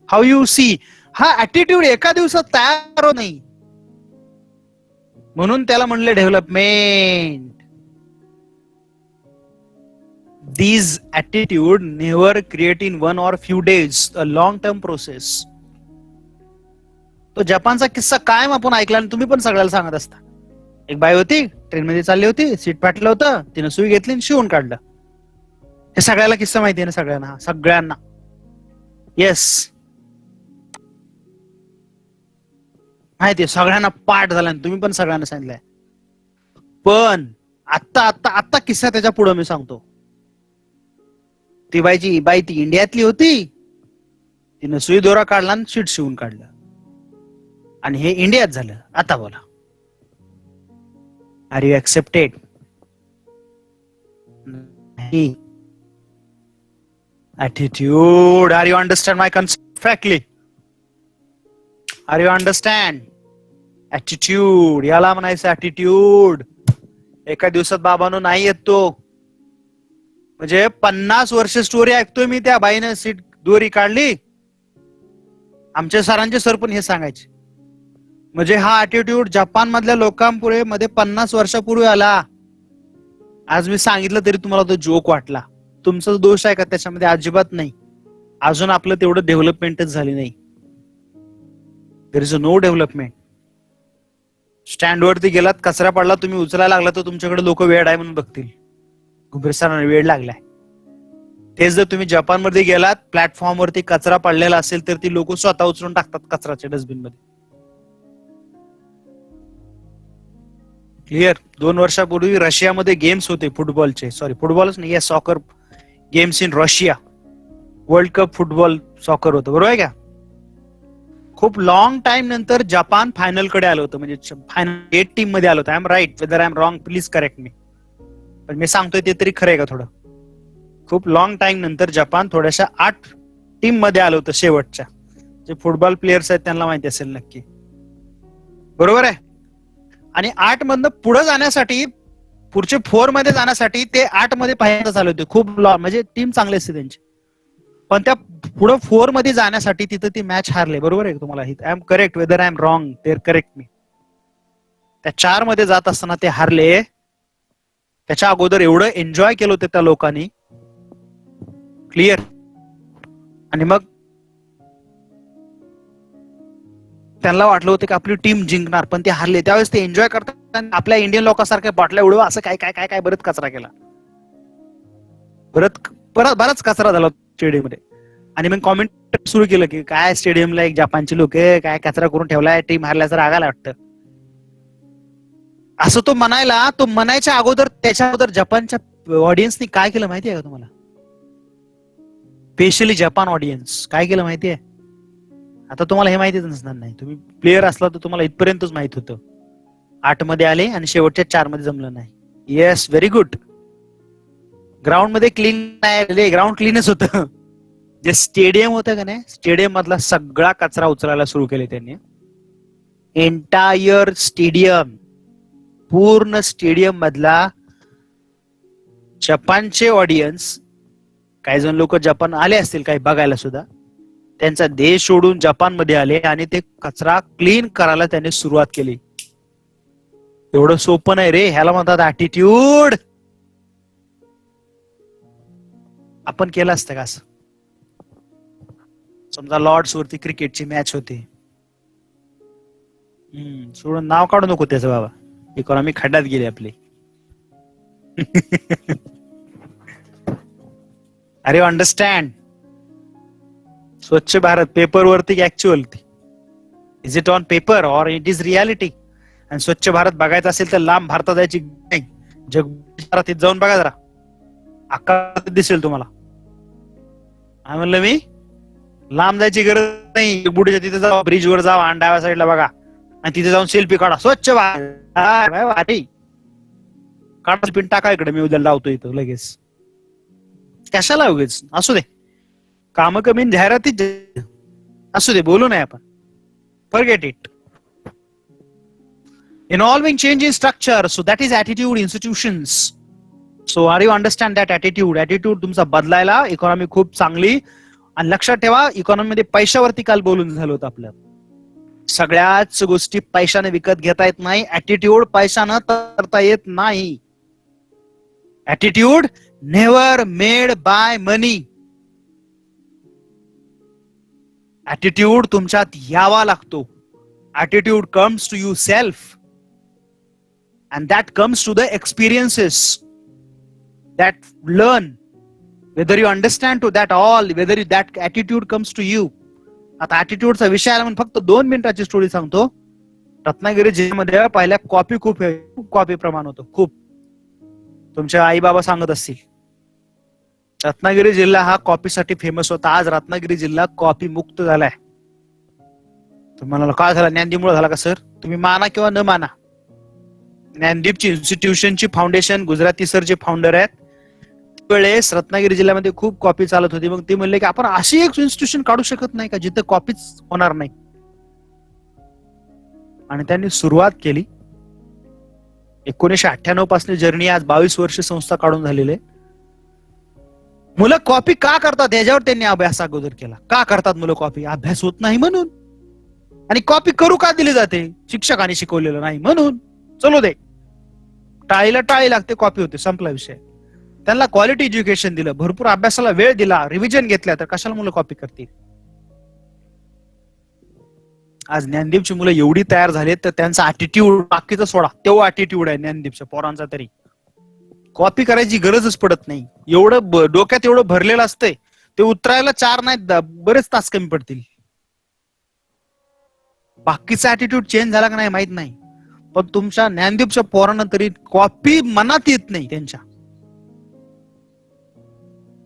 How you see. हा ऍटिट्यूड एका दिवसात तयार होत नाही. म्हणून त्याला म्हणले development. These attitude never create in one or few days, a long term process. तो जपानचा किस्सा कायम आपण ऐकला आणि तुम्ही पण सगळ्याला सांगत असता. एक बाई होती ट्रेन मध्ये चालली होती. सीट फाटलं होतं. तिनं सुई घेतली आणि शिवून काढलं. हे सगळ्याला किस्सा माहिती आहे ना सगळ्यांना. सगळ्यांना. येस माहितीये सगळ्यांना पाठ झाला. तुम्ही पण सगळ्यांना सांगितलंय. पण आत्ता आत्ता आत्ता किस्सा त्याच्या पुढे मी सांगतो. ती बाई ती इंडियातली होती. तिनं सुई दोरा काढला आणि शीट शिवून काढलं आणि हे इंडियात झालं. आता बोला are you accepted. Attitude. Are you understand my concept factly. Are you understand. Attitude याला म्हणायचं ऍटिट्यूड. एका दिवसात बाबांनो नाही येत तो. म्हणजे 50 वर्ष स्टोरी ऐकतोय मी. त्या बाईनं सीट दोरी काढली. आमच्या सरांचे सर पण हे सांगायचे. म्हणजे हा ऍटिट्यूड जपान मधल्या लोकांपुढे मध्ये 50 वर्षापूर्वी आला. आज मी सांगितलं तरी तुम्हाला तो जोक वाटला. तुमचा दोष आहे का त्याच्यामध्ये. अजिबात नाही. अजून आपलं तेवढं डेव्हलपमेंटच झाली नाही. There is no development. Stand वरती गेलात कचरा पडला तुम्ही उचलायला लागला तर तुमच्याकडे लोक वेळ आहे म्हणून बघतील. घुबरेसरांना वेळ लागलाय. तेच जर तुम्ही जपानमध्ये गेलात प्लॅटफॉर्म वरती कचरा पडलेला असेल तर ती लोक स्वतः उचलून टाकतात कचऱ्याच्या डस्टबिन मध्ये. क्लिअर. 2 वर्षापूर्वी रशियामध्ये गेम्स होते फुटबॉलचे. सॉरी फुटबॉलच नाही soccer games in Russia. World cup football soccer होतं. बरोबर आहे का. खूप लॉंग टाइम नंतर जपान फायनल कडे आलं होतं. म्हणजे फायनल 8 टीम मध्ये आलं होतं. I am right whether I am wrong please correct me. पण मी सांगतोय ते तरी खरं आहे का थोडं. खूप लॉंग टाइम नंतर जपान थोड्याशा 8 टीम मध्ये आलं होतं शेवटच्या. जे फुटबॉल प्लेयर्स आहेत त्यांना माहिती असेल नक्की. बरोबर आहे. आणि 8 मधनं पुढे जाण्यासाठी, पुढचे 4 मध्ये जाण्यासाठी ते 8 मध्ये पहिल्यांदा चालू होते. खूप म्हणजे टीम चांगली असते त्यांची, पण त्या पुढे 4 मध्ये जाण्यासाठी तिथं ती मॅच हारले. बरोबर आहे तुम्हाला? I am correct, whether I am wrong, there correct me. त्या 4 मध्ये जात असताना ते हारले. त्याच्या अगोदर एवढं एन्जॉय केलं होतं त्या लोकांनी, क्लिअर. आणि मग त्यांना वाटलं होतं की आपली टीम जिंकणार, पण ते हारले. त्यावेळेस ते एन्जॉय करतात आपल्या इंडियन लोकांसारख्या बाटल्या उडवा असं काय काय काय काय बरंच कचरा केला, बराच कचरा झाला स्टेडियम मध्ये. आणि मग कॉमेंट सुरू केलं की काय स्टेडियमला एक जपानची लोक काय कचरा करून ठेवलाय, टीम हारल्याचं रागायला वाटतं. असं तो म्हणायच्या अगोदर, त्याच्या अगोदर जपानच्या ऑडियन्सनी काय केलं माहितीये का तुम्हाला? स्पेशली जपान ऑडियन्स काय केलं माहितीये? आता तुम्हाला हे माहितीच नसणार नाही, तुम्ही प्लेअर असला तर तुम्हाला इथपर्यंतच माहित होतं. 8 मध्ये आले आणि शेवटच्या 4 मध्ये जमलं नाही. Yes, very good. ग्राउंड मध्ये क्लीन नाही, ग्राउंड क्लीनच होतं. जे स्टेडियम होतं का नाही, स्टेडियम मधला सगळा कचरा उचलायला सुरू केले त्यांनी. एंटायर स्टेडियम, पूर्ण स्टेडियम मधला जपानचे ऑडियन्स, काही जण लोक जपान आले असतील काही बघायला सुद्धा, त्यांचा देश सोडून जपान मध्ये आले आणि ते कचरा क्लीन करायला त्यांनी सुरुवात केली. एवढं सोपं नाही रे, ह्याला म्हणतात ऍटिट्यूड. आपण केलं असतं का असं? समजा लॉर्ड्स वरती क्रिकेटची मॅच होती, सोडून नाव काढू नको त्याचं बाबा, इकॉनॉमी खड्ड्यात गेली आपली. अरे अंडरस्टँड, स्वच्छ भारत पेपर वरती की actual? Is it on paper or it is reality? आणि स्वच्छ भारत बघायचं असेल तर लांब भारतात जायची नाही, जगभरात जाऊन बघा जरा, आकारात दिसेल तुम्हाला. काय म्हणलं मी? लांब जायची गरज नाही, बुडीच्या तिथे जावा, ब्रिज वर जावा, डाव्या साईडला बघा आणि तिथे जाऊन सेल्फी काढा. स्वच्छ भारत काढा, पिन टाका इकडे, मी उद्या लावतो इथं लगेच. कशाला उगेच? असू दे, काम कमी जाहिराती असू दे, बोलू नये आपण. Forget it. Involving change in structure, so that is attitude institutions. So are you understand that attitude? Attitude तुमचा बदलायला इकॉनॉमी खूप चांगली. आणि लक्षात ठेवा, इकॉनॉमी मध्ये पैशावरती काल बोलून झालं होतं आपलं. सगळ्याच गोष्टी पैशाने विकत घेता येत नाही, ऍटिट्यूड पैशानं करता येत नाही. Attitude never made by money. Attitude तुमच्यात यावा लागतो. Attitude comes to you self and that comes to the experiences that learn, whether you understand to that all, whether that attitude comes to you. आता ऍटिट्यूडचा विषय आला म्हणून फक्त 2 मिनिटाची story सांगतो. रत्नागिरी जिल्ह्यामध्ये पहिल्या कॉफी खूप कॉफी प्रमाण होतं, खूप. तुमच्या आई बाबा सांगत असतील, रत्नागिरी जिल्हा हा कॉफीसाठी फेमस होता. आज रत्नागिरी जिल्हा कॉफी मुक्त झालाय. तुम्हाला काय झालं? ज्ञानदीपमुळे झाला का सर? तुम्ही माना किंवा न माना, ज्ञानदीपची इन्स्टिट्यूशनची फाउंडेशन, गुजराती सर जे फाउंडर आहेत, वेळेस रत्नागिरी जिल्ह्यामध्ये खूप कॉपी चालत होती. मग ते म्हणले की आपण अशी एक इन्स्टिट्यूशन काढू शकत नाही का जिथे कॉपीच होणार नाही. आणि त्यांनी सुरुवात केली. 1998 पासून जर्नी, आज 22 वर्ष संस्था काढून झालेले. मुलं कॉपी का करतात याच्यावर त्यांनी अभ्यास अगोदर केला. का करतात मुलं कॉपी? अभ्यास होत नाही म्हणून. आणि कॉपी करू का दिली जाते? शिक्षकांनी शिकवलेलं नाही म्हणून. चलो दे, टाळीला टाळी लागते, कॉपी होते, संपला विषय. त्यांना क्वालिटी एज्युकेशन दिलं, भरपूर अभ्यासाला वेळ दिला, रिव्हिजन घेतल्या, तर कशाला मुलं कॉपी करतील? आज ज्ञानदीपची मुलं एवढी तयार झाली तर त्यांचा ऍटिट्यूड, बाकीचा सोडा, तेव्हा ऍटिट्यूड आहे ज्ञानदीपच्या पोरांचा. तरी कॉपी करायची गरजच पडत नाही. एवढं डोक्यात एवढं भरलेलं असतंय, ते उतरायला 4 नाही बरेच तास कमी पडतील. बाकीचा ऍटिट्यूड चेंज झाला का नाही माहित नाही, पण तुमच्या ज्ञानदीपच्या पोरांना तरी कॉपी मनात येत नाही. त्यांच्या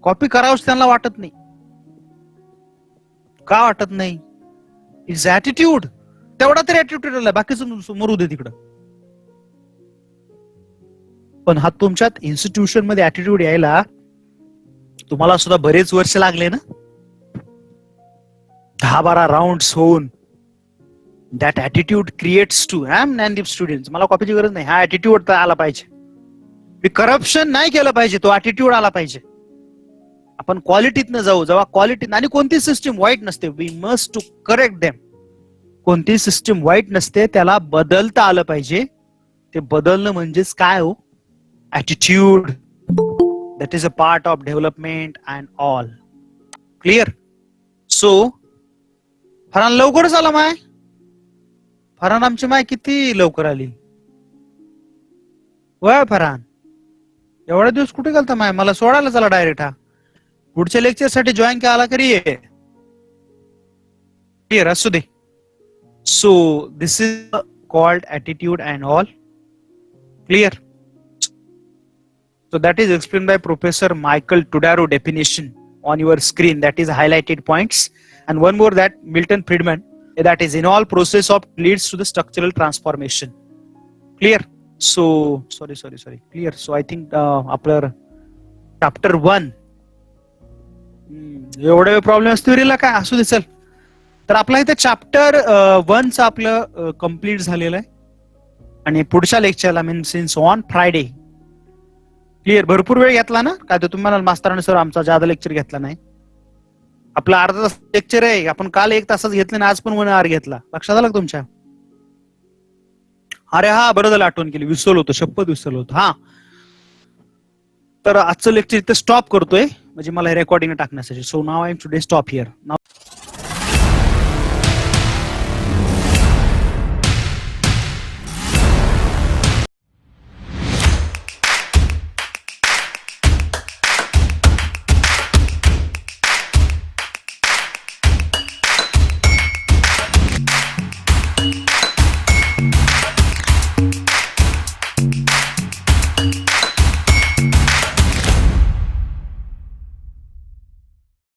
कॉपी करावंच त्यांना वाटत नाही. का वाटत नाही? It's attitude. तेवढा तरी ऍटिट्यूड आला, बाकीचं मरू दे तिकडं. पण हा तुमच्यात इन्स्टिट्यूशन मध्ये ऍटिट्यूड यायला तुम्हाला सुद्धा बरेच वर्ष लागले ना. 10-12 राऊंड होऊन that attitude creates to Gyandeep student, मला कॉपीची गरज नाही, हा ऍटिट्यूड तर आला पाहिजे. करप्शन नाही केलं पाहिजे, तो ऍटिट्यूड आला पाहिजे. आपण क्वालिटीतनं जाऊ, जेव्हा क्वालिटी, आणि कोणती सिस्टीम वाईट नसते, we must to correct them. कोणती सिस्टीम वाईट नसते, त्याला बदलता आलं पाहिजे. ते बदलणं म्हणजेच काय हो, attitude. That is a part of development and all. Clear? So Farhan लवकरच आला माय. फरान आमची माय किती लवकर आली. वय फरान, एवढा दिवस कुठे गेलता माय, मला सोडायला चला डायरेक्ट. हा पुढच्या लेक्चर साठी जॉईन केला करी ये. क्लिअर असू दे. So this is called attitude and all. Clear? So that is explained by Professor Michael Tudaro definition on your screen, that is highlighted points. And one more, that Milton Friedman, that is in all process of leads to the structural transformation. Clear? So sorry. Clear? So I think आपलं chapter 1 एवढे problem असतो रे काय, असू दे चल. तर आपला इथे chapter 1 चं आपलं कम्प्लीट झालेलं आहे. आणि पुढच्या लेक्चरला मीन सिन्स ऑन फ्रायडे. क्लिअर? भरपूर वेळ घेतला ना काय, तर तुम्हाला मास्तराने सर आमचा जादा लेक्चर घेतला नाही. आपला अर्धा तास लेक्चर आहे, आपण काल 1 तासच घेतले ना, आज पण 1 आवर घेतला. लक्षात आलं तुमच्या? अरे हा, बरं झालं आठवण केली, विसरलो होतो, शपथ विसरलो होतो. हा, तर आजचं लेक्चर इथे स्टॉप करतोय, म्हणजे मला रेकॉर्डिंग टाकण्यासाठी. So now I am today stop here.